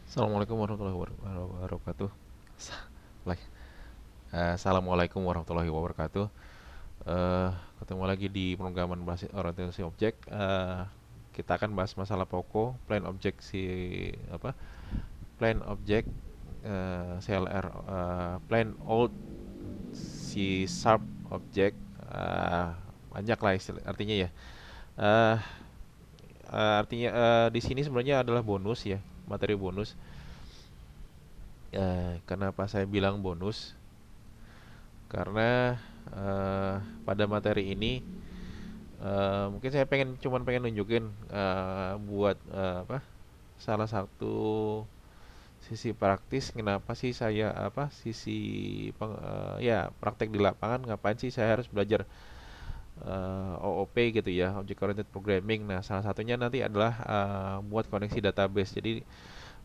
Assalamualaikum warahmatullahi wabarakatuh. Like, Assalamualaikum warahmatullahi wabarakatuh. Eh, Ketemu lagi di pemrograman basis orientasi objek. Kita akan bahas masalah pokok plain object apa? Plain object CLR plain old C# object. Eh, Banyak lah artinya ya. Eh, Artinya di sini sebenarnya adalah bonus ya, materi bonus. Kenapa saya bilang bonus? Karena eh, pada materi ini mungkin saya cuman pengen nunjukin buat salah satu sisi praktis kenapa sih saya ya praktek di lapangan ngapain sih saya harus belajar OOP gitu ya, Object Oriented Programming. Nah, salah satunya nanti adalah buat koneksi database. Jadi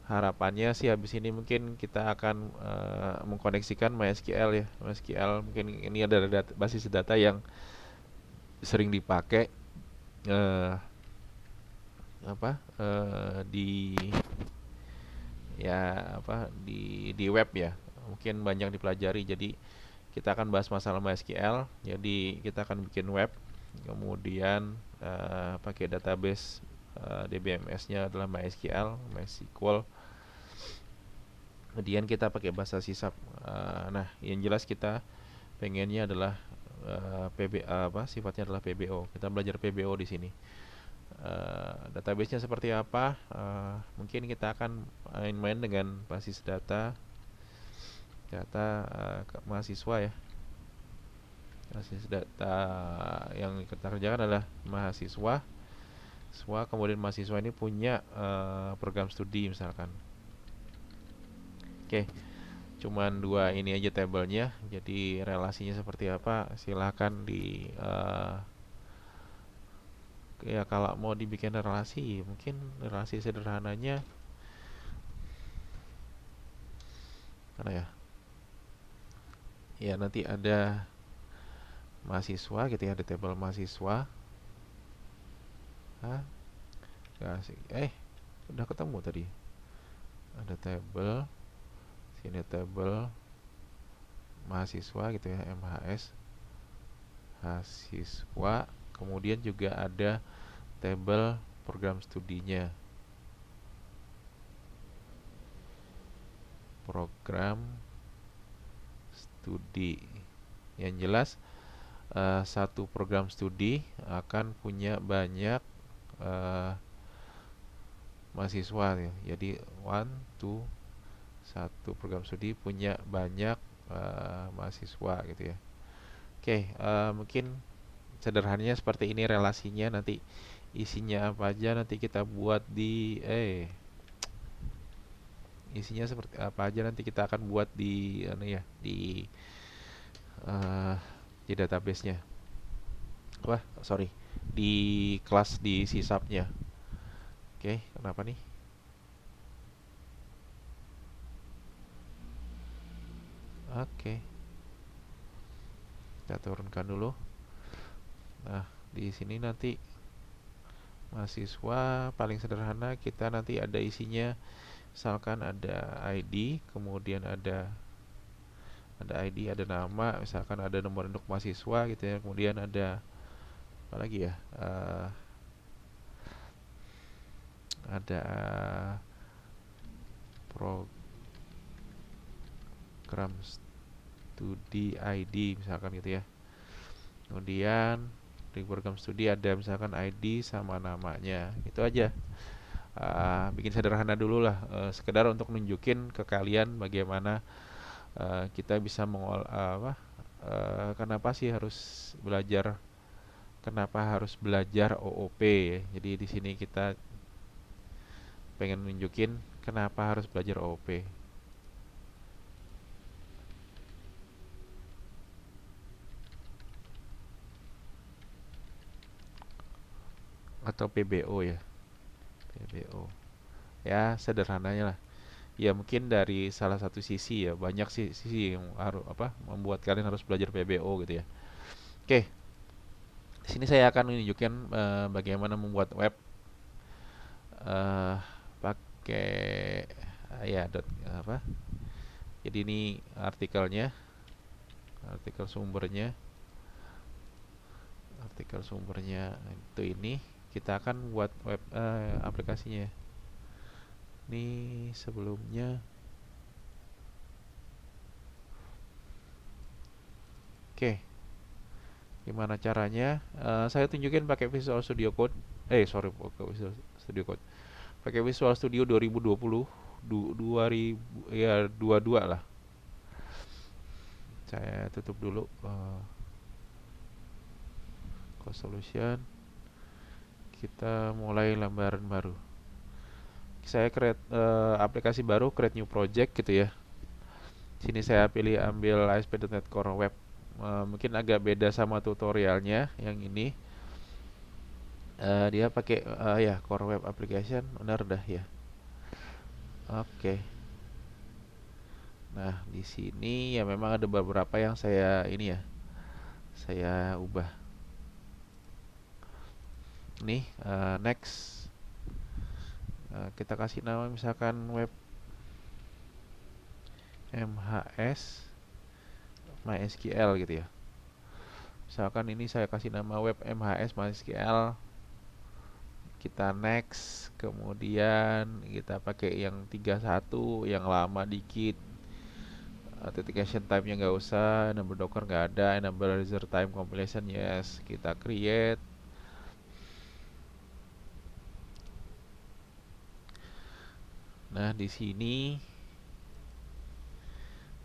harapannya sih habis ini mungkin kita akan mengkoneksikan MySQL ya. MySQL mungkin ini ada basis data yang sering dipakai eh, di di web ya. Mungkin banyak dipelajari. Jadi kita akan bahas masalah MySQL. Jadi kita akan bikin web, kemudian pakai database DBMS-nya adalah MySQL. Kemudian kita pakai bahasa C#. Nah, yang jelas kita pengennya adalah sifatnya adalah PBO. Kita belajar PBO di sini. Database-nya seperti apa? Mungkin kita akan main-main dengan basis data mahasiswa ya. Basis data yang kita kerjakan adalah mahasiswa. Kemudian mahasiswa ini punya program studi misalkan. Oke, cuman dua ini aja tabelnya. Jadi relasinya seperti apa? Silahkan ya kalau mau dibikin relasi, mungkin relasi sederhananya mana ya? Ya nanti ada mahasiswa gitu ya, ada tabel mahasiswa. Hah? Gak asik. Udah ketemu tadi. Ada tabel, sini tabel mahasiswa gitu ya, MHS mahasiswa. Kemudian juga ada tabel program studinya. Program studi. Yang jelas satu program studi akan punya banyak uh, mahasiswa ya. Jadi satu program studi punya banyak mahasiswa gitu ya. Oke, mungkin sederhananya seperti ini relasinya. Nanti isinya apa aja nanti kita buat isinya seperti apa aja nanti kita akan buat eh, di database-nya. Sorry, di kelas di sisapnya. Oke, kenapa nih? Oke, kita turunkan dulu. Nah, di sini nanti mahasiswa paling sederhana kita nanti ada isinya, misalkan ada ID, kemudian ada ID, ada nama, misalkan ada nomor induk mahasiswa gitu ya, kemudian ada apa lagi ya? Ada program studi ID misalkan gitu ya. Kemudian di program studi ada misalkan ID sama namanya. Itu aja. Bikin sederhana dulu lah, sekedar untuk nunjukin ke kalian bagaimana kita bisa kenapa sih harus belajar OOP ya. Jadi di sini kita pengen nunjukin kenapa harus belajar OOP atau PBO ya. PBO. Ya, sederhananya lah. Ya mungkin dari salah satu sisi ya, banyak sisi yang harus membuat kalian harus belajar PBO gitu ya. Oke, di sini saya akan menunjukkan bagaimana membuat web pakai ya apa, jadi ini artikelnya, artikel sumbernya, artikel sumbernya itu ini. Kita akan buat web aplikasinya. Ini sebelumnya. Oke, gimana caranya? Saya tunjukin pakai Visual Studio Code. Sorry, pakai Visual Studio Code. Pakai Visual Studio 2020, 2000 ya 22 lah. Saya tutup dulu. Code Solution. Kita mulai lembaran baru. Saya create aplikasi baru, create new project gitu ya. Sini saya pilih ambil ASP.NET Core Web. Mungkin agak beda sama tutorialnya yang ini. Dia pakai ya Core Web Application, benar dah ya. Oke. Nah, di sini ya memang ada beberapa yang saya ini ya, saya ubah. Nih, next. Kita kasih nama misalkan web MHS MySQL gitu ya. Misalkan ini saya kasih nama web MHS MySQL. Kita next, kemudian kita pakai yang 31, yang lama dikit. Authentication type-nya nggak usah, enable docker nggak ada, enable user time compilation yes. Kita create. Nah, di sini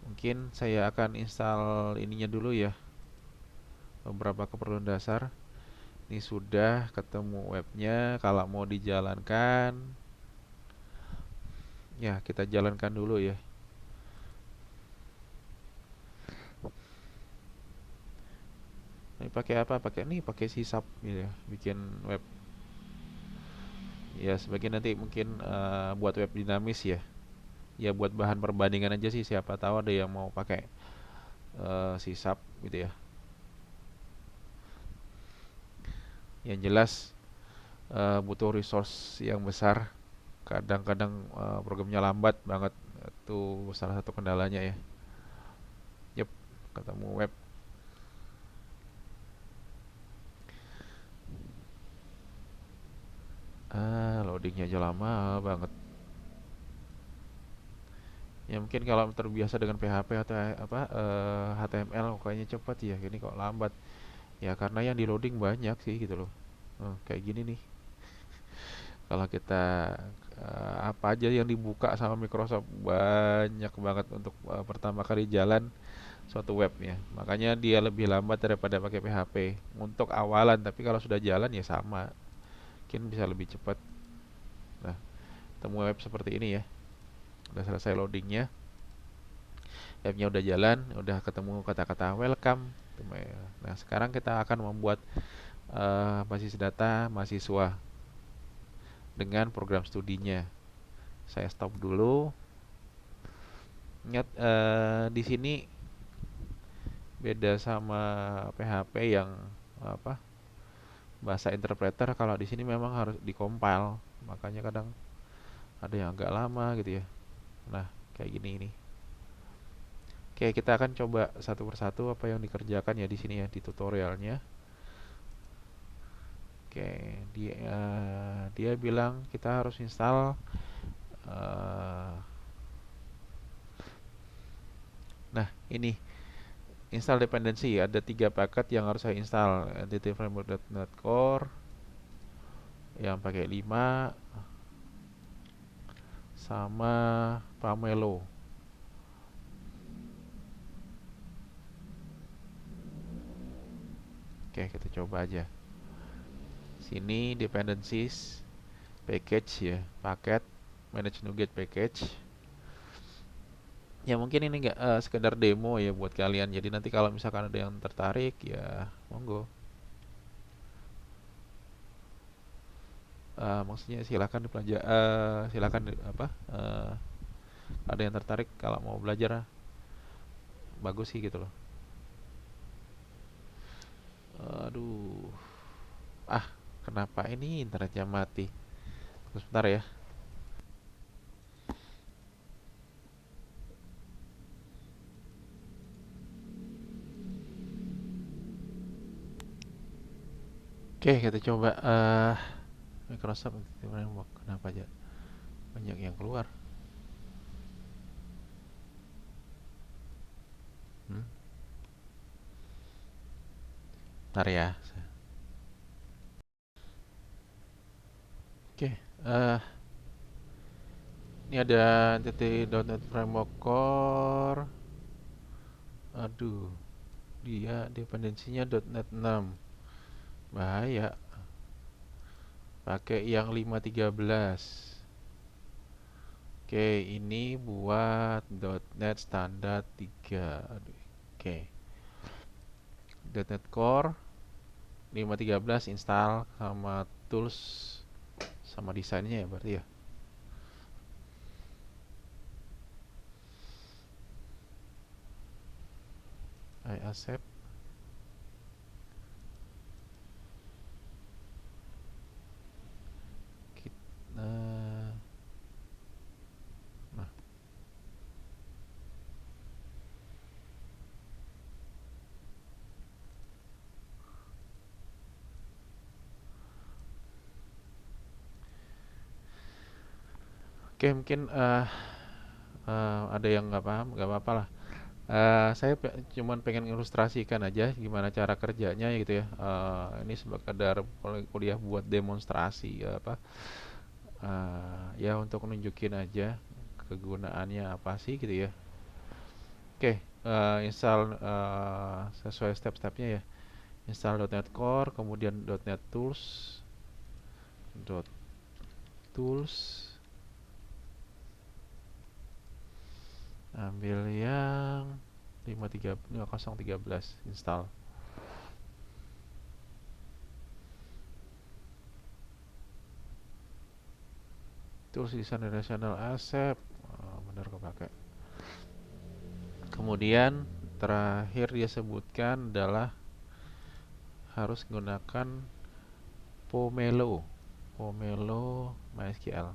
mungkin saya akan install ininya dulu ya, beberapa keperluan dasar. Ini sudah ketemu webnya. Kalau mau dijalankan, ya kita jalankan dulu ya. Ini pakai apa? Pakai sisap gitu ya, bikin web. Ya sebagian nanti mungkin buat web dinamis ya. Ya buat bahan perbandingan aja sih, siapa tahu ada yang mau pakai sisap gitu ya. Yang jelas butuh resource yang besar. Kadang-kadang programnya lambat banget. Itu salah satu kendalanya ya. Yep, ketemu web. Loadingnya aja lama banget. Ya mungkin kalau terbiasa dengan PHP atau apa HTML kayaknya cepat ya. Ini kok lambat. Ya karena yang di loading banyak sih gitu loh. Kayak gini nih. Kalau kita apa aja yang dibuka sama Microsoft banyak banget untuk pertama kali jalan suatu web ya. Makanya dia lebih lambat daripada pakai PHP untuk awalan, tapi kalau sudah jalan ya sama. Mungkin bisa lebih cepat. Nah, temu web seperti ini ya. Udah selesai loadingnya. Webnya udah jalan, udah ketemu kata-kata welcome. Nah, sekarang kita akan membuat basis data mahasiswa dengan program studinya. Saya stop dulu. Ingat di sini beda sama PHP yang apa bahasa interpreter. Kalau di sini memang harus dikompil, makanya kadang ada yang agak lama gitu ya. Nah, kayak gini ini. Oke, kita akan coba satu persatu apa yang dikerjakan ya di sini ya di tutorialnya. Oke, dia bilang kita harus install. Nah, ini install dependency. Ada 3 paket yang harus saya install. Entity Framework.NET Core yang pakai 5 sama Pamelo. Oke, kita coba aja. Sini dependencies package ya, paket manage NuGet package. Ya mungkin ini enggak sekedar demo ya buat kalian. Jadi nanti kalau misalkan ada yang tertarik ya monggo. Maksudnya silakan dipelajari, silakan apa? Ada yang tertarik kalau mau belajar bagus sih gitu loh. Aduh. Kenapa ini internetnya mati? Tunggu sebentar ya. Oke, kita coba Microsoft Framework. Kenapa aja banyak yang keluar? Hmm? Ntar ya. Oke, ini ada NTT.NET Framework Core. Aduh, dia dependensinya .NET 6. Bahaya. Pakai yang 5.13. Oke, ini buat .NET standar 3. Aduh, oke. .NET Core 5.13 install sama tools sama desainnya ya berarti ya. I accept. Nah, nah. Oke, mungkin ada yang nggak paham, nggak apa-apa lah. Saya cuman pengen ilustrasikan aja gimana cara kerjanya gitu ya. Ini sekedar kuliah buat demonstrasi apa ya untuk nunjukin aja kegunaannya apa sih gitu ya. Oke, install sesuai step-stepnya ya. Install .NET Core, kemudian .NET Tools, .tools, ambil yang 5013 install. Tools desain relational asset, benar kepake. Kemudian terakhir dia sebutkan adalah harus menggunakan Pomelo, Pomelo MySQL.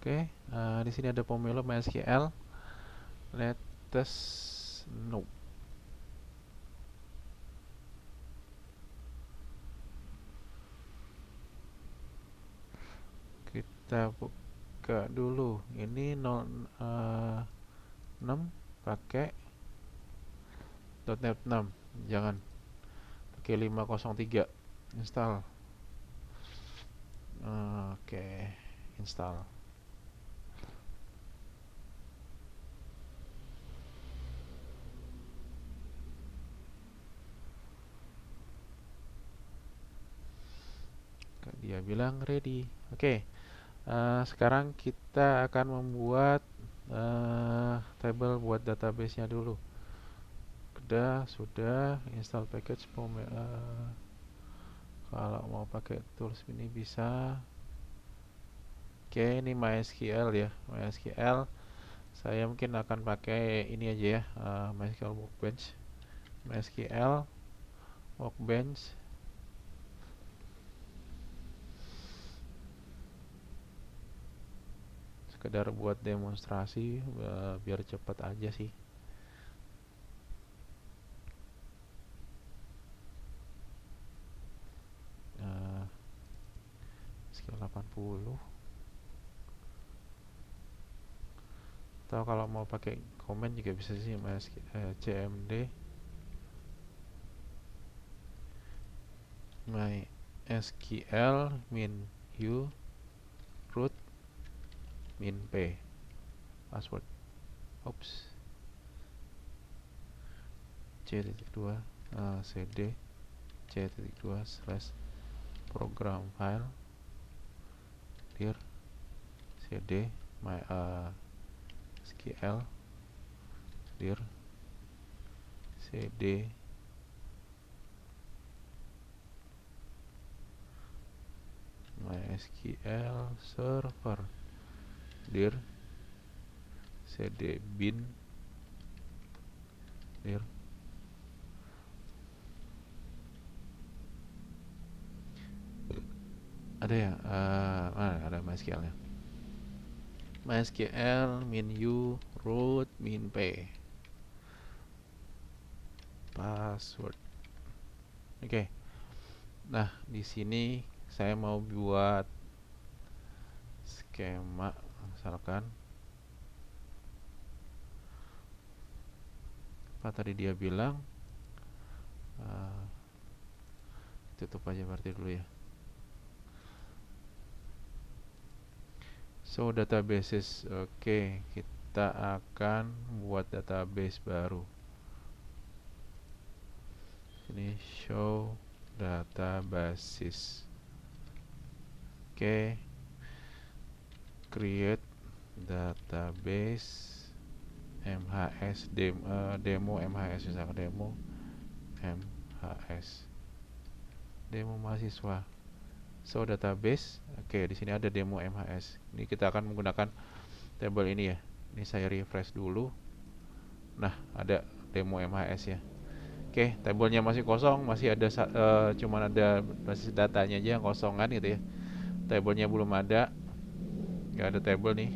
Oke, di sini ada Pomelo MySQL. Latest no. Kita buka dulu. Ini 06 pakai .NET 6. Jangan pakai 503. Install. Oke, install. Dia bilang ready. Oke. Sekarang kita akan membuat table buat database-nya dulu. Sudah install package kalau mau pakai tools ini bisa. Oke, ini MySQL ya. MySQL saya mungkin akan pakai ini aja ya, MySQL Workbench. MySQL Workbench. Sekedar buat demonstrasi biar cepat aja sih. Skill 80. Atau kalau mau pakai comment juga bisa sih, cmd MySQL min u root min p password. Oops. C.2 cd C.2 slash program file dir cd my SQL dir cd MySQL server dir cd bin dir ada ya, ada MySQL nya. MySQL min u root min p password. Oke. Nah, di sini saya mau buat skema, misalkan apa tadi dia bilang, uh, tutup aja berarti dulu ya. So databases, oke, kita akan buat database baru. Ini show databases. Oke, create database MHS demo MHS, misalkan demo MHS, demo mahasiswa. So database, oke, di sini ada demo MHS. Ini kita akan menggunakan tabel ini ya. Ini saya refresh dulu. Nah, ada demo MHS ya. Oke, tabelnya masih kosong, masih ada cuman ada basis datanya aja yang kosongan gitu ya. Tabelnya belum ada, nggak ada tabel nih.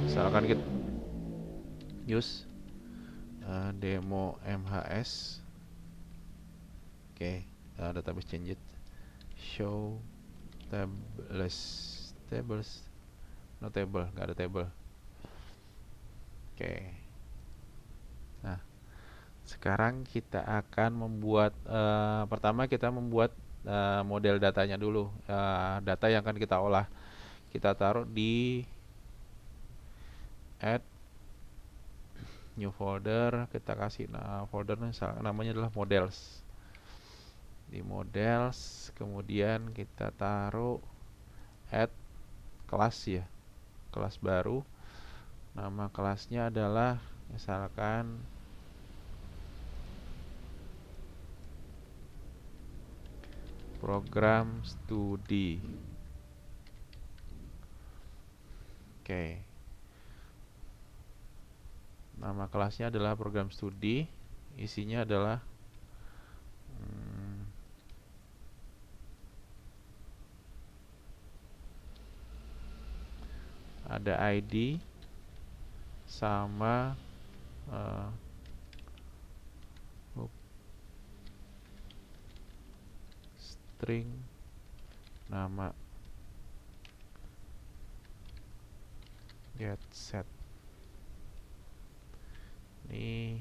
Misalkan kita use demo MHS. Oke, database change it. Show tables, no table, nggak ada table. Oke. Nah, sekarang kita akan membuat, pertama kita membuat model datanya dulu. Data yang akan kita olah, kita taruh di add new folder. Kita kasih folder namanya adalah models. Di models, kemudian kita taruh add kelas ya, kelas baru. Nama kelasnya adalah misalkan program studi. Oke. Nama kelasnya adalah program studi. Isinya adalah ada ID sama string nama get set. Ini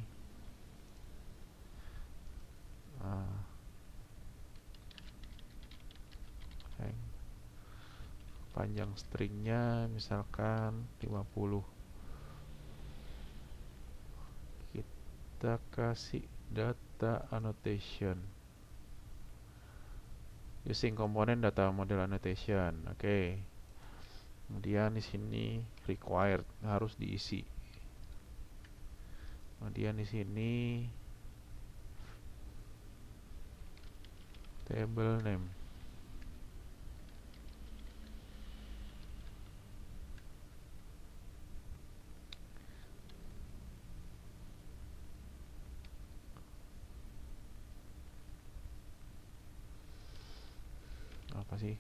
panjang stringnya misalkan 50. Kita kasih data annotation using komponen data model annotation. Oke. Kemudian di sini required, harus diisi. Kemudian di sini table name. Apa sih?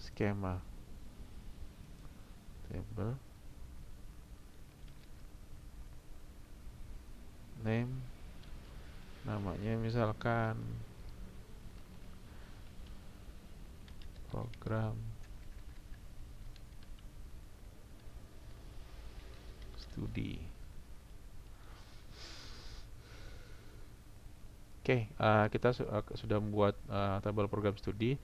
Skema table name, namanya misalkan program studi. Oke, kita sudah membuat tabel program studi.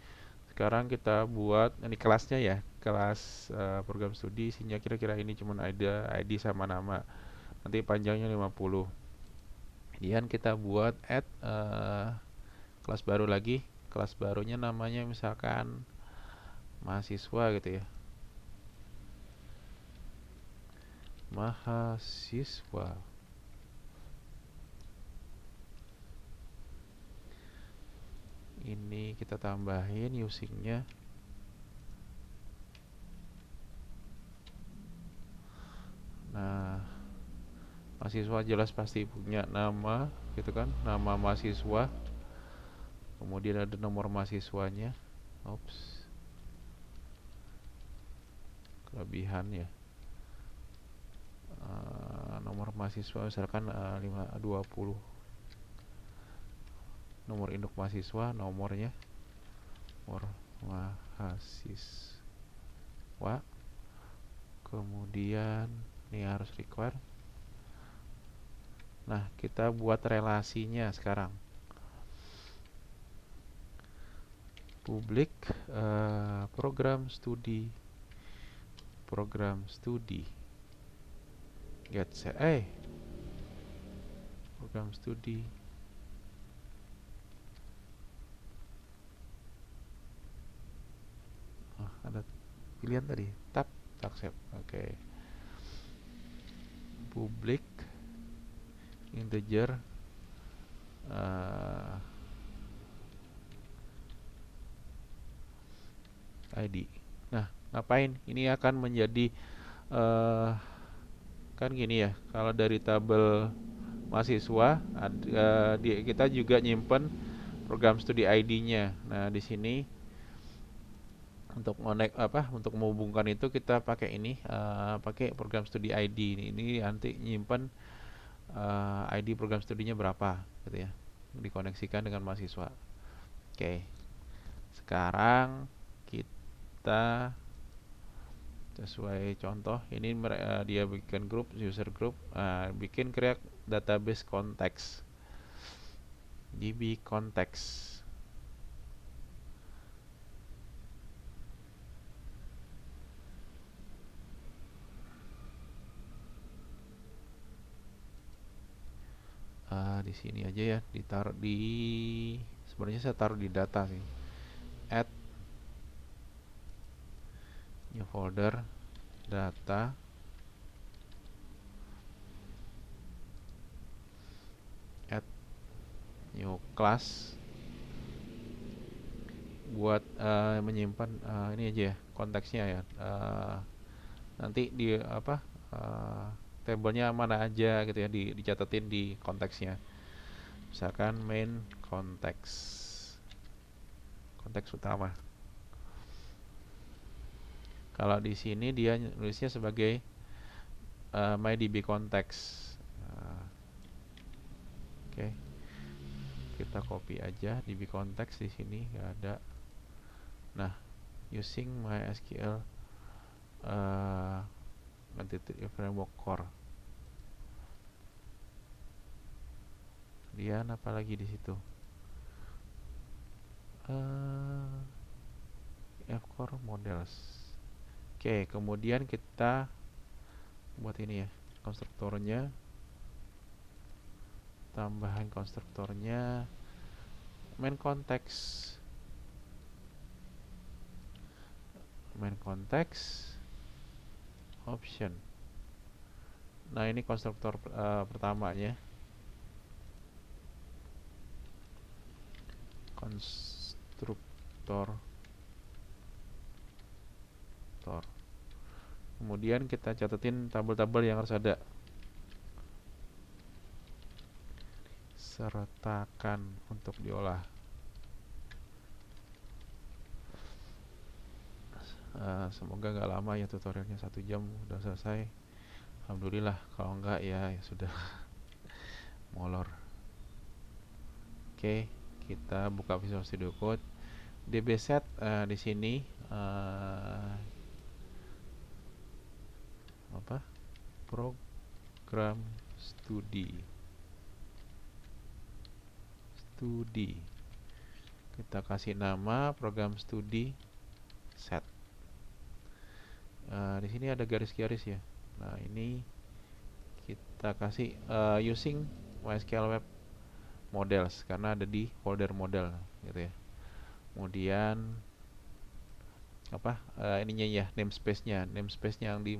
Sekarang kita buat ini kelasnya ya, kelas program studi. Isinya kira-kira ini cuma ada ID sama nama. Nanti panjangnya 50. Kemudian kita buat add kelas baru lagi. Kelas barunya namanya misalkan mahasiswa gitu ya. Mahasiswa. Ini kita tambahin usingnya. Nah, Mahasiswa jelas pasti punya nama gitu kan, nama mahasiswa. Kemudian ada nomor mahasiswanya. Ops, kelebihannya. Nomor mahasiswa misalkan 520. Nomor induk mahasiswa, nomor mahasiswa. Kemudian ini harus require. Nah, kita buat relasinya sekarang. Publik program studi get program studi ada pilihan tadi tab accept. Oke. Publik integer ID. Nah, ngapain? Ini akan menjadi kan gini ya, kalau dari tabel mahasiswa kita juga nyimpen program studi ID-nya. Nah, di sini untuk untuk menghubungkan itu kita pakai ini, pakai program studi ID. Ini nanti nyimpen ID program studinya berapa gitu ya, dikoneksikan dengan mahasiswa. Oke. Sekarang kita sesuai contoh ini dia bikin grup, user group, bikin create database context, db context. Di sini aja ya, ditaruh di, sebenarnya saya taruh di data sih, add new folder data, add new class, buat menyimpan ini aja ya konteksnya ya, nanti di tabelnya mana aja gitu ya, dicatatin di konteksnya. Misalkan main konteks utama. Kalau di sini dia nulisnya sebagai mydb context. Oke. Kita copy aja db context, di sini nggak ada. Nah, using MySQL Entity Framework Core. Kemudian apa lagi di situ? F-Core Models. Oke, kemudian kita buat ini ya, konstruktornya. Tambahan konstruktornya main context. Main context option. Nah, ini konstruktor pertamanya. Konstruktor. Kemudian kita catatin tabel-tabel yang harus ada. Sertakan untuk diolah. Semoga nggak lama ya tutorialnya, 1 jam udah selesai. Alhamdulillah, kalau enggak ya sudah molor. Oke, kita buka Visual Studio Code. dbset di sini program studi. Kita kasih nama program studi set. Di sini ada garis-garis ya. Nah, ini kita kasih using MySQL Web Models karena ada di folder model gitu ya. Kemudian ininya ya, namespace-nya yang di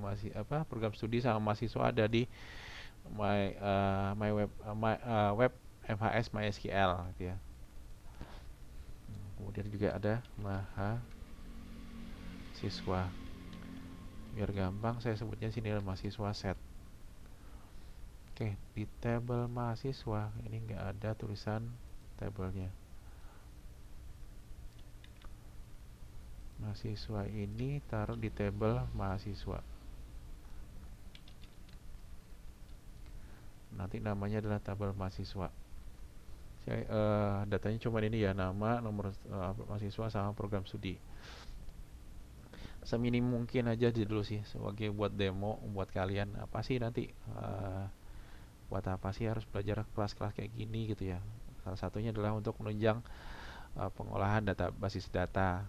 program studi sama mahasiswa ada di web FHS MySQL gitu ya. Kemudian juga ada mahasiswa. Biar gampang saya sebutnya sini mahasiswa set. Oke, di tabel mahasiswa ini nggak ada tulisan tabelnya. Mahasiswa ini taruh di tabel mahasiswa. Nanti namanya adalah tabel mahasiswa. Datanya cuma ini ya, nama, nomor mahasiswa sama program studi. Seminim mungkin aja dulu sih sebagai buat demo buat kalian. Apa sih nanti buat apa sih harus belajar kelas-kelas kayak gini gitu ya. Salah satunya adalah untuk menunjang pengolahan data basis data.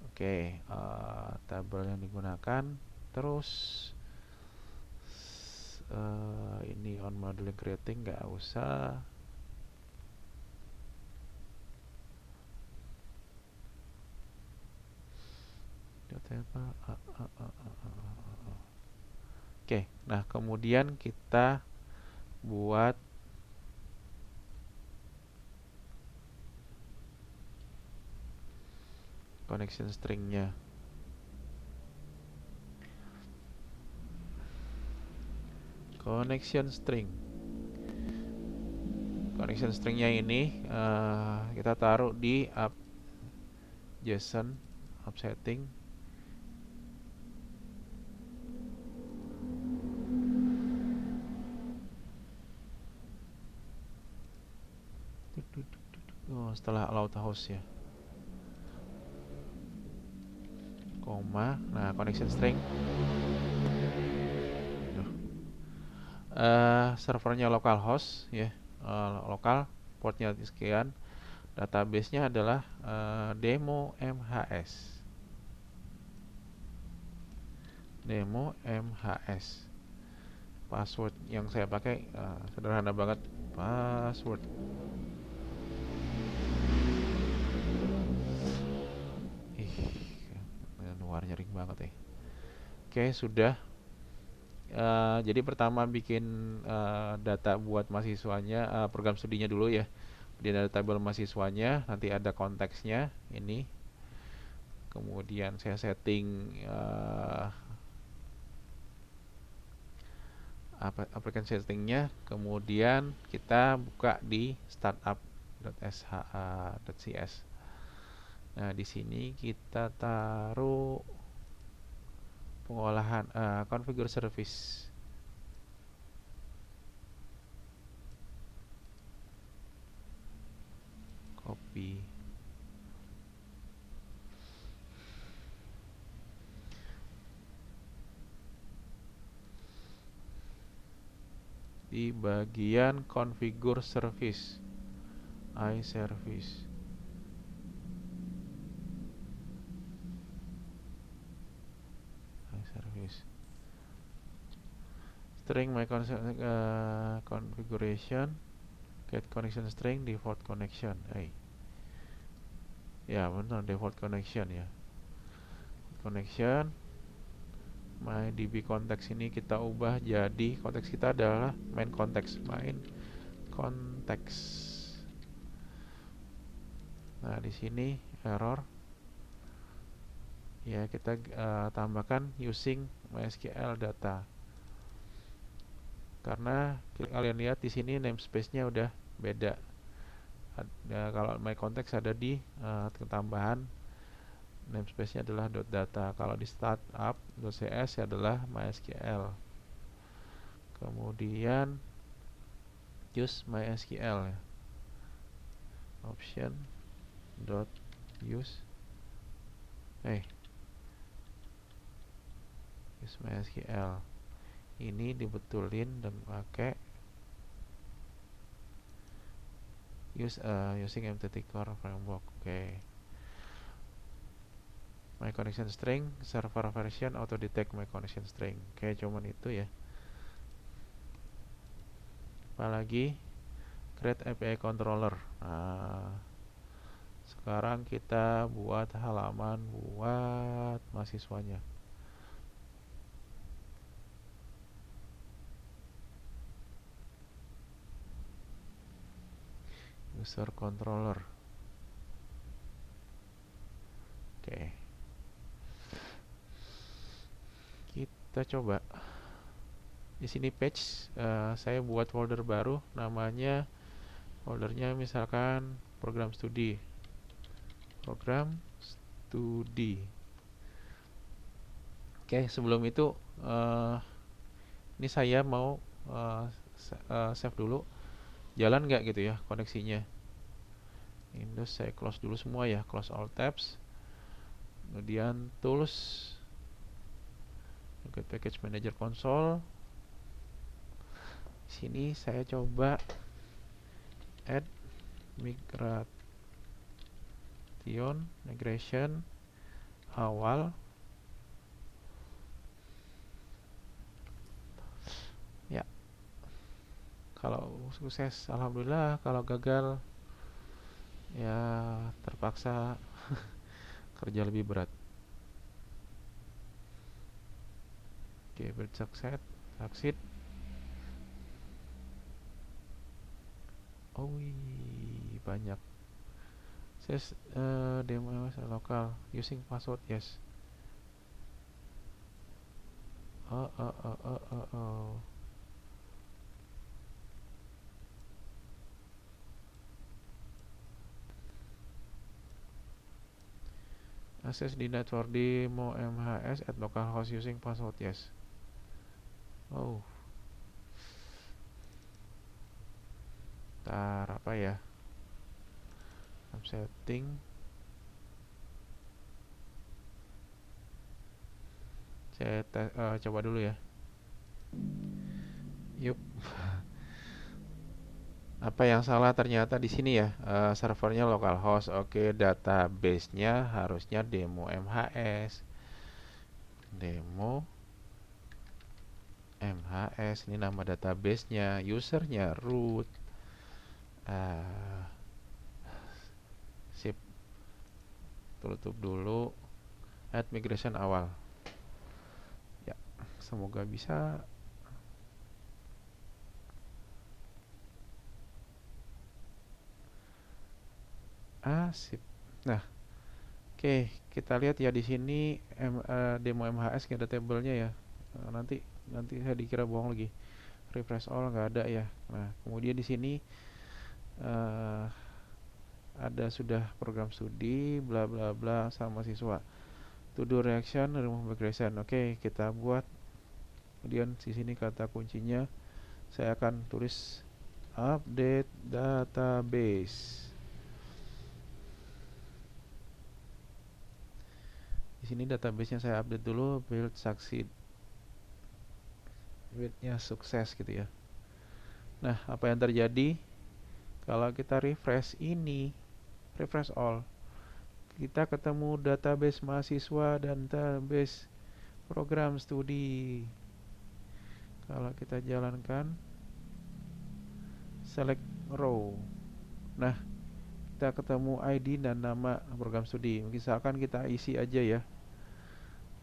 Oke, tabel yang digunakan. Terus ini on modeling creating nggak usah. Oke, nah kemudian kita buat connection stringnya. Connection stringnya ini kita taruh di JSON setting. Setelah allowed host ya, koma. Nah, connection string servernya localhost ya, lokal, portnya sekian. Database-nya adalah demo MHS. Password yang saya pakai sederhana banget, password. Luar nyaring banget ya. Oke, sudah. Jadi pertama bikin data buat mahasiswanya, program studinya dulu ya. Di ada tabel mahasiswanya, nanti ada konteksnya ini. Kemudian saya setting application settingnya. Kemudian kita buka di startup.sh.cs. Nah, di sini kita taruh pengolahan configure service. Copy. Di bagian configure service, iService. String my configuration, get connection string default connection. Ya benar, default connection ya. Connection my db konteks ini kita ubah jadi konteks kita adalah main konteks, Nah, di sini error ya, kita tambahkan using MySQL data. Karena kalian lihat di sini namespace-nya udah beda. Kalau my context ada di tambahan, namespace-nya adalah .data. Kalau di startup.cs adalah MySQL. Kemudian use MySQL ya. Option use use MySQL. Ini dibetulin dan pakai using MTT Core Framework. My connection string, server version, auto detect my connection string. Cuman itu ya. Apalagi create API controller. Nah, sekarang kita buat halaman buat mahasiswanya. User controller. Kita coba Di sini page, saya buat folder baru, namanya foldernya misalkan program studi. Oke, sebelum itu ini saya mau save dulu. Jalan nggak gitu ya koneksinya. Windows saya close dulu semua ya, close all tabs. Kemudian tools, Get Package Manager Console. Sini saya coba add migration awal. Ya, kalau sukses alhamdulillah, kalau gagal ya terpaksa kerja lebih berat. Oke, succeed. Oh, banyak. Says demo lokal using password, yes. Oh. Access denied for demo MHS at localhost using password, yes. Oh, ntar apa ya? Setting. Saya coba dulu ya. Yup. Apa yang salah ternyata di sini ya? Servernya localhost. Oke, database-nya harusnya demo MHS. Demo MHS, ini nama database-nya, usernya root. Sip. Tutup dulu. Add migration awal. Ya, semoga bisa. Sip. Nah, oke, kita lihat ya di sini demo MHS nggak ada tabelnya ya. Nanti saya dikira bohong lagi. Refresh all nggak ada ya. Nah, kemudian di sini ada sudah program studi bla bla bla sama siswa. To do reaction, remove migration. Oke, kita buat. Kemudian di sini kata kuncinya saya akan tulis update database. Di sini database-nya saya update dulu, build succeed. Build-nya sukses gitu ya. Nah, apa yang terjadi kalau kita refresh ini, refresh all, kita ketemu database mahasiswa dan database program studi. Kalau kita jalankan, select row. Nah, kita ketemu ID dan nama program studi. Misalkan kita isi aja ya.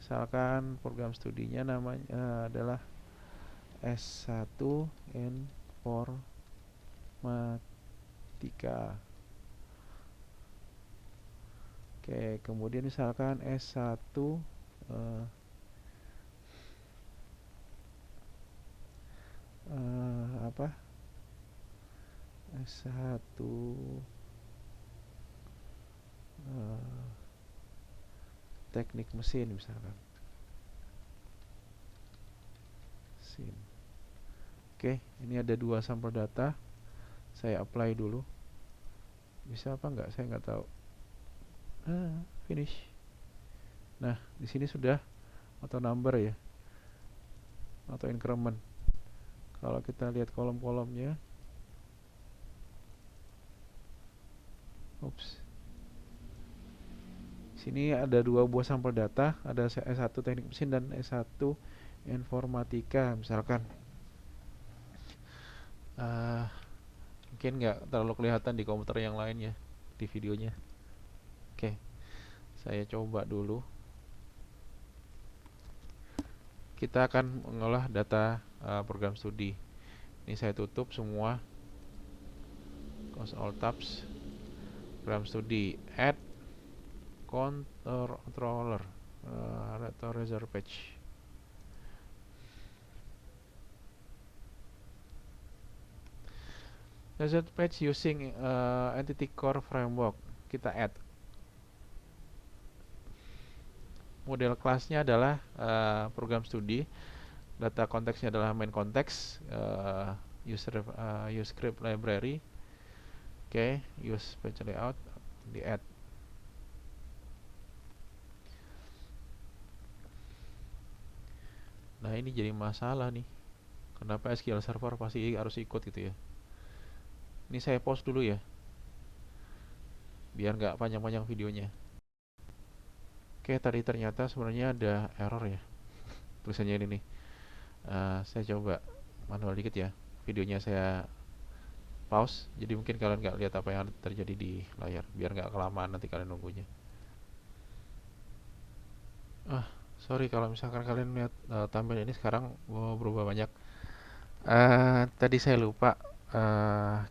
Misalkan program studinya namanya adalah S1 Informatika. Oke, kemudian misalkan S1 apa? S1 teknik mesin misalkan. Mesin. Oke, ini ada 2 sampel data. Saya apply dulu. Bisa apa enggak? Saya nggak tahu. Finish. Nah, di sini sudah auto number ya. Auto increment. Kalau kita lihat kolom-kolomnya. Sini ada 2 buah sampel data, ada S1 teknik mesin dan S1 informatika misalkan. Mungkin nggak terlalu kelihatan di komputer yang lain ya, di videonya. Oke, saya coba dulu. Kita akan mengolah data program studi. Ini saya tutup semua, close all tabs. Program studi, add controller atau reserve page. Result page using entity core framework. Kita add. Model kelasnya adalah program studi. Data konteksnya adalah main konteks. Use script library. Oke, use page layout. Di add. Nah, ini jadi masalah nih. Kenapa SQL Server pasti harus ikut gitu ya. Ini saya pause dulu ya, biar nggak panjang-panjang videonya. Oke, tadi ternyata sebenarnya ada error ya. Tulisannya ini nih. Saya coba manual dikit ya. Videonya saya pause. Jadi mungkin kalian nggak lihat apa yang terjadi di layar. Biar nggak kelamaan nanti kalian nunggunya. Sorry kalau misalkan kalian lihat tampilan ini sekarang berubah banyak. Tadi saya lupa.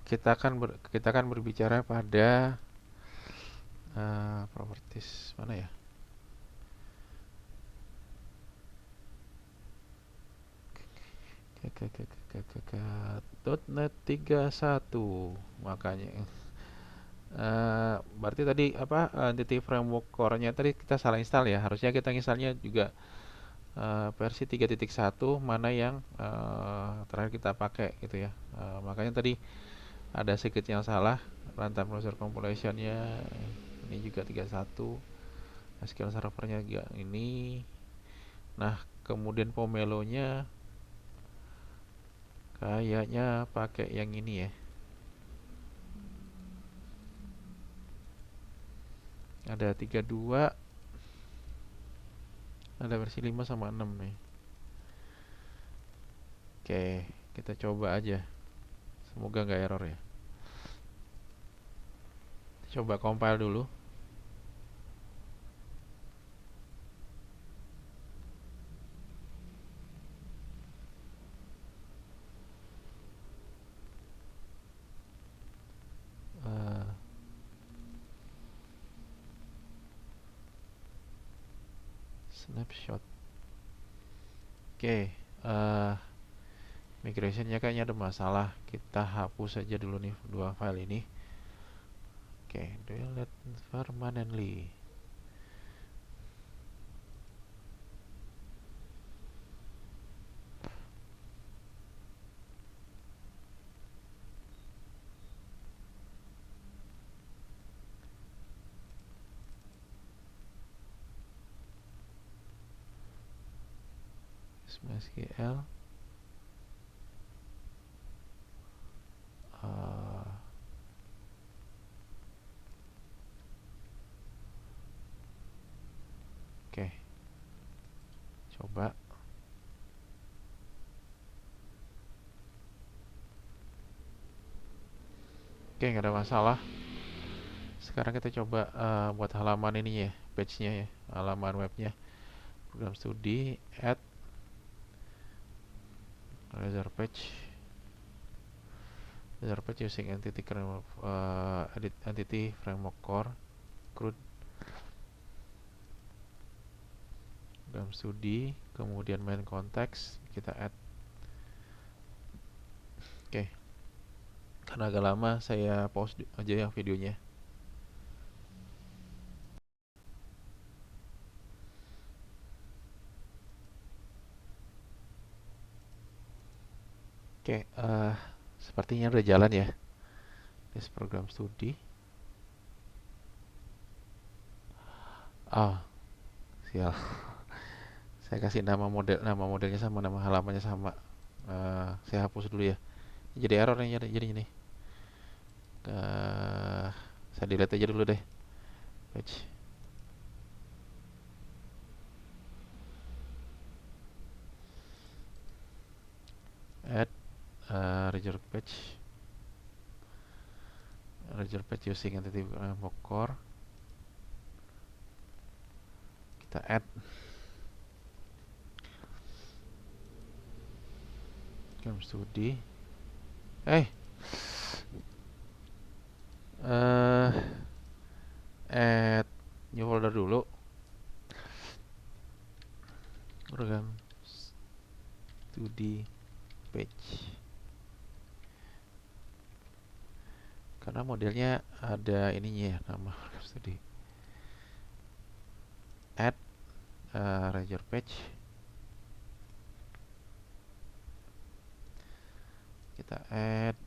Kita akan berbicara pada properties mana ya? .NET 31 makanya berarti tadi apa entity framework core-nya tadi kita salah install ya, harusnya kita installnya juga versi 3.1 mana yang terakhir kita pakai gitu ya. Makanya tadi ada sedikit yang salah, runtime browser compilation-nya ini juga 31, SQL server-nya juga ini. Nah, kemudian Pomelo-nya kayaknya pakai yang ini ya. Ada 32, ada versi 5 sama 6 nih. Oke, kita coba aja. Semoga nggak error ya. Coba compile dulu. Eh, Snapshot. Oke, migrationnya kayaknya ada masalah. Kita hapus saja dulu nih dua file ini. Oke, delete permanently. SQL. Oke, coba. Oke, nggak ada masalah. Sekarang kita coba buat halaman ini ya, page-nya ya, halaman webnya. Program studi, add user page. User page using edit entity framework core, CRUD, program studi, kemudian main konteks, kita add. Oke, karena agak lama saya pause aja ya videonya. Oke, sepertinya udah jalan ya. This program studi. Sial. Saya kasih nama modelnya sama, nama halamannya sama. Saya hapus dulu ya. Jadi error nih, jadi ini. Saya delete aja dulu deh. Page. Add reserve page. Reserve page using entity framework core. Kita add. Program studi. Add new folder dulu. Program studi page. karena modelnya ada ininya ya, nama program studi. Add Razor Page. Kita add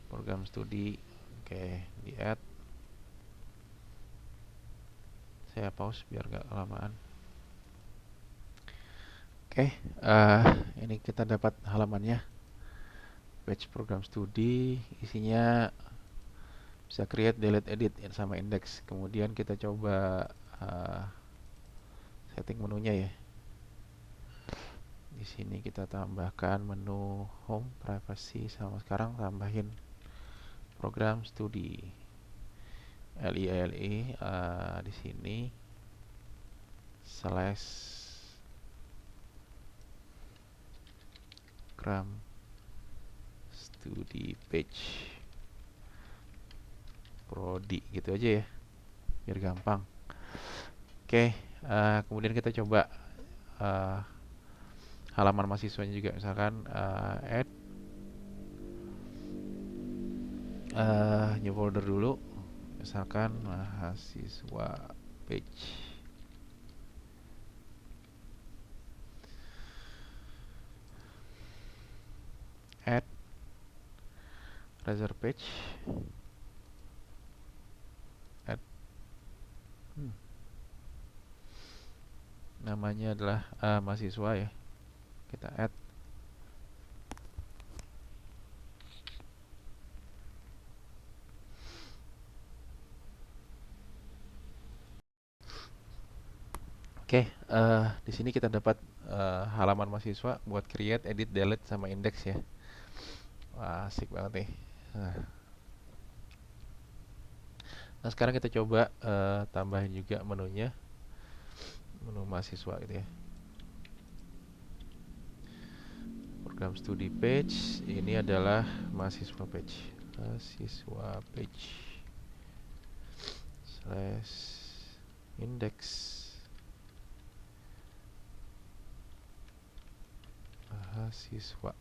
program studi. Oke, di add. Saya pause biar gak kelamaan. Oke, ini kita dapat halamannya. Page program studi, isinya bisa create, delete, edit sama index. Kemudian kita coba setting menunya ya. Di sini kita tambahkan menu home, privacy, sama sekarang tambahin program studi. LILE di sini slash program studi page prodi gitu aja ya, biar gampang. Oke, kemudian kita coba halaman mahasiswanya juga, misalkan add new folder dulu, misalkan mahasiswa page. Add Razor Page. Add namanya adalah mahasiswa ya. Kita add. Oke, di sini kita dapat halaman mahasiswa buat create, edit, delete, sama index ya. Wah, asik banget nih. Nah, sekarang kita coba tambahin juga menunya, menu mahasiswa gitu ya. Program studi page, ini adalah mahasiswa page. Mahasiswa page slash index mahasiswa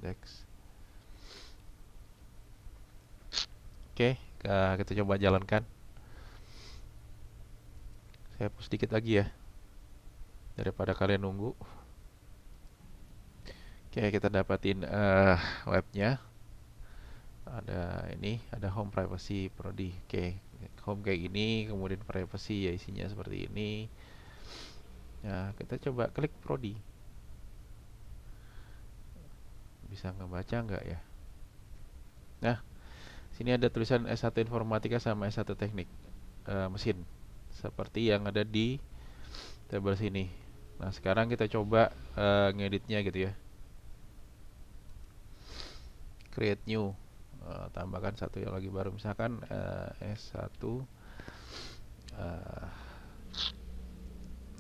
index. Oke, kita coba jalankan. Saya hapus sedikit lagi ya, daripada kalian nunggu. Oke, kita dapatin webnya. Ada ini, ada home, privacy, prodi. Oke, home kayak gini, kemudian privacy ya isinya seperti ini. Nah, kita coba klik prodi. Bisa ngebaca nggak ya? Nah, sini ada tulisan S1 Informatika sama S1 Teknik Mesin, seperti yang ada di tabel sini. Nah, sekarang kita coba ngeditnya gitu ya. Create new, tambahkan satu yang lagi baru, misalkan S1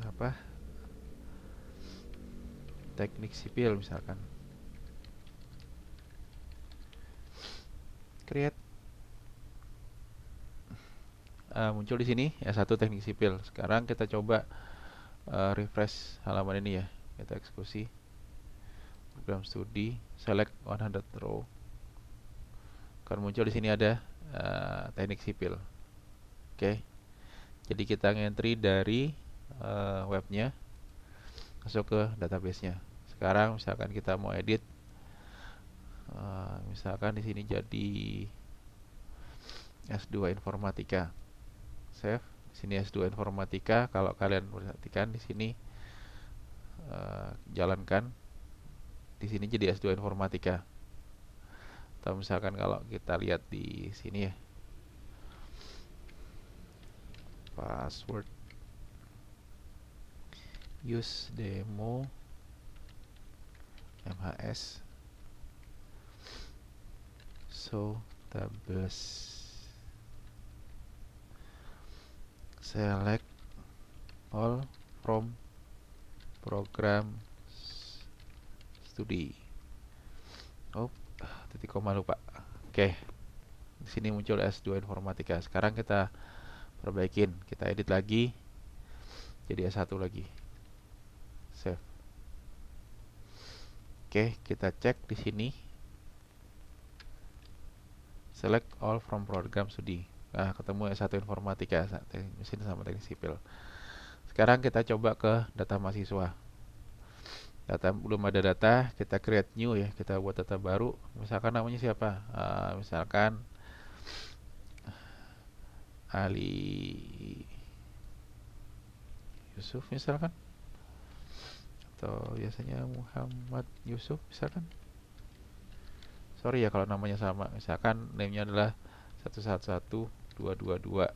apa, teknik sipil misalkan. Create, muncul di sini S1 teknik sipil. Sekarang kita coba refresh halaman ini ya. Kita eksekusi program studi, select 100 row. Akan muncul di sini ada teknik sipil. Oke. Jadi kita ngentry dari webnya masuk ke database-nya. Sekarang misalkan kita mau edit, misalkan di sini jadi S2 Informatika. Save. Di sini S2 Informatika. Kalau kalian perhatikan di sini jalankan. Di sini jadi S2 Informatika. Atau misalkan kalau kita lihat di sini ya, password use demo MHS so tables, select all from program studi. Oh, titik koma lupa. Oke. Di sini muncul S2 Informatika. Sekarang kita perbaikin, kita edit lagi jadi S1 lagi. Save. Oke, kita cek di sini. Select all from program studi. Nah, ketemu S1 Informatika, teknik mesin sama teknik sipil. Sekarang kita coba ke data mahasiswa. Data belum ada data, kita create new ya, kita buat data baru. Misalkan namanya siapa? Misalkan Ali Yusuf misalkan, atau biasanya Muhammad Yusuf misalkan. Sorry ya kalau namanya sama. Misalkan name-nya adalah 111222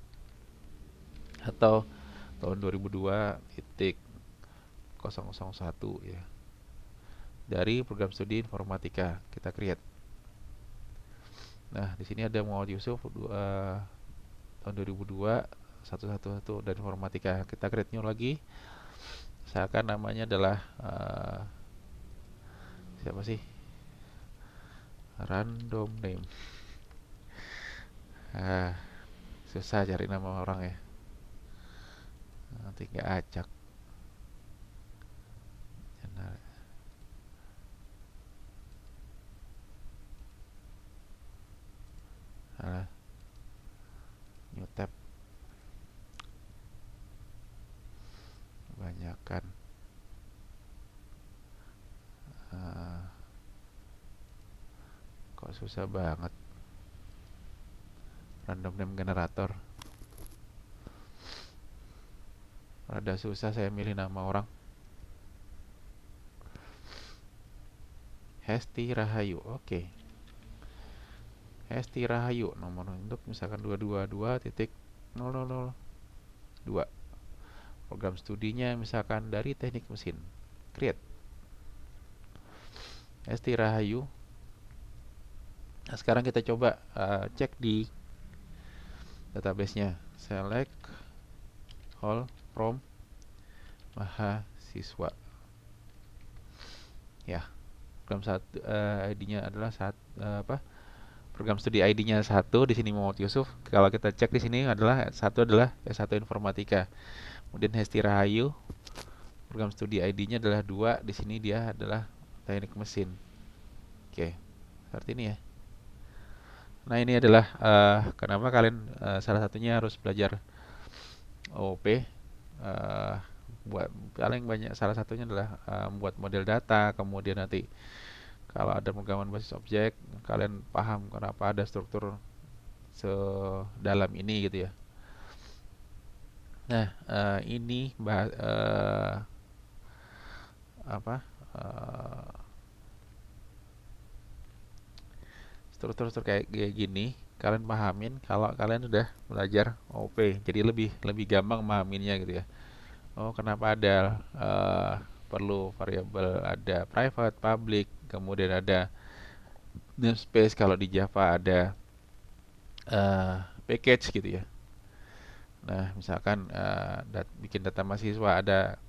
atau tahun 2002 titik 001 ya. Dari program studi informatika kita create. Nah, di sini ada Muhammad Yusuf tahun 2002 111 dan informatika. Kita create new lagi. Misalkan namanya adalah siapa sih? Random name. Susah cari nama orang ya. Nanti nggak acak. New tab. Kebanyakan. Kok susah banget. Random name generator. Rada susah saya milih nama orang. Hesti Rahayu, oke. Hesti Rahayu, nomor induk misalkan 222.000.2. Program studinya misalkan dari teknik mesin. Create. Hesti Rahayu. Nah, sekarang kita coba cek di database-nya. Select all from mahasiswa. Ya, program satu ID-nya adalah program studi ID-nya 1 di sini Muhammad Yusuf. Kalau kita cek di sini adalah S1 Informatika. Kemudian Hesti Rahayu, program studi ID-nya adalah 2, di sini dia adalah teknik mesin. Oke, seperti ini ya. Nah, ini adalah kenapa kalian salah satunya harus belajar OOP. Buat paling banyak salah satunya adalah membuat model data, kemudian nanti kalau ada pemrograman basis objek, kalian paham kenapa ada struktur sedalam ini gitu ya. Nah, ini struktur kayak gini kalian pahamin kalau kalian sudah belajar OP, jadi lebih gampang memahaminnya gitu ya. Oh, kenapa ada perlu variabel, ada private, public, kemudian ada namespace. Kalau di Java ada package gitu ya. Nah, misalkan bikin data mahasiswa ada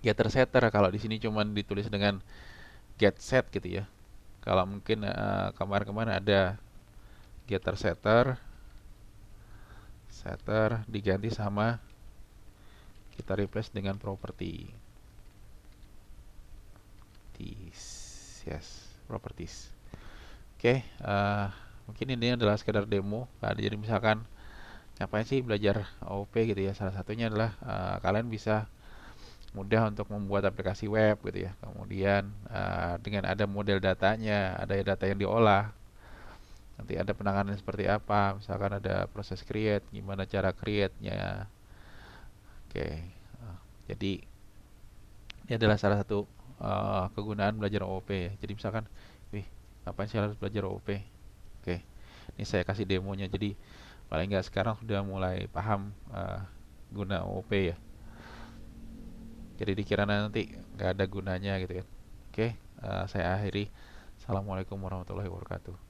getter setter, kalau di sini cuman ditulis dengan get set gitu ya. Kalau mungkin kemarin-kemarin ada getter setter diganti sama kita replace dengan property. Yes, properties. Oke, mungkin ini adalah sekedar demo. Jadi misalkan ngapain sih belajar OOP gitu ya. Salah satunya adalah kalian bisa mudah untuk membuat aplikasi web gitu ya. Kemudian dengan ada model datanya, ada data yang diolah. Nanti ada penanganan seperti apa. Misalkan ada proses create, gimana cara create-nya. Oke, jadi ini adalah salah satu kegunaan belajar OOP ya. Jadi misalkan, apa sih harus belajar OOP? Oke, ini saya kasih demonya. Jadi paling nggak sekarang sudah mulai paham guna OOP ya. Jadi dikira nanti nggak ada gunanya gitu kan. Oke, saya akhiri. Assalamualaikum warahmatullahi wabarakatuh.